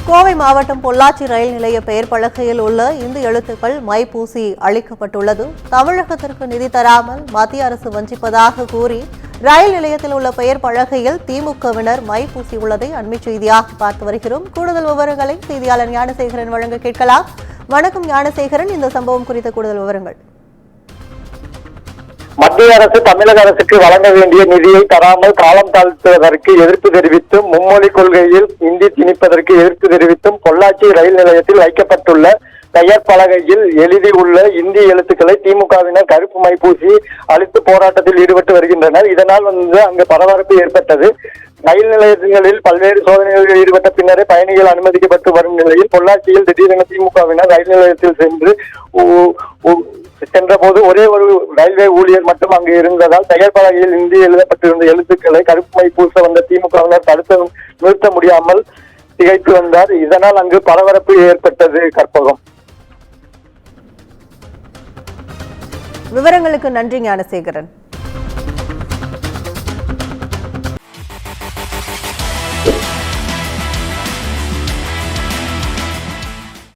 கோவை மாவட்டம் பொள்ளாச்சி ரயில் நிலைய பெயர் பலகையில் உள்ள இந்து எழுத்துக்கள் மை பூசி அளிக்கப்பட்டுள்ளது. தமிழகத்திற்கு நிதி தராமல் மத்திய அரசு வஞ்சிப்பதாக கூறி ரயில் நிலையத்தில் உள்ள பெயர் பலகையில் திமுகவினர் மை பூசியுள்ளதை அண்மை செய்தியாக பார்த்து வருகிறோம். கூடுதல் விவரங்களை செய்தியாளர் ஞானசேகரன் வழங்க கேட்கலாம். வணக்கம் ஞானசேகரன், இந்த சம்பவம் குறித்த கூடுதல் விவரங்கள். மத்திய அரசு தமிழக அரசுக்கு வழங்க வேண்டிய நிதியை தராமல் காலம் தாழ்த்துவதற்கு எதிர்ப்பு தெரிவித்தும் மும்மொழி கொள்கையில் இந்தி திணிப்பதற்கு எதிர்ப்பு தெரிவித்தும் பொள்ளாச்சி ரயில் நிலையத்தில் வைக்கப்பட்டுள்ள பெயர் பலகையில் எழுதியுள்ள இந்தி எழுத்துக்களை திமுகவினர் கருப்பு மை பூசி அழித்து போராட்டத்தில் ஈடுபட்டு வருகின்றனர். இதனால் அங்கு பரபரப்பு ஏற்பட்டது. ரயில் நிலையங்களில் பல்வேறு சோதனைகளில் ஈடுபட்ட பின்னரே பயணிகள் அனுமதிக்கப்பட்டு வரும் நிலையில் பொள்ளாச்சியில் திடீரென திமுகவினர் ரயில் நிலையத்தில் சென்றபோது ஒரே ஒரு ரயில்வே ஊழியர் மட்டும் அங்கு இருந்ததால் பெயர் பலகையில் இந்தி எழுதப்பட்டிருந்த எழுத்துக்களை கருப்பு மை பூச வந்த திமுகவினர் தடுத்து நிறுத்த முடியாமல் திகைத்து வந்தார். இதனால் அங்கு பரபரப்பு ஏற்பட்டது. கற்பகம். விவரங்களுக்கு நன்றி ஞானசேகரன்.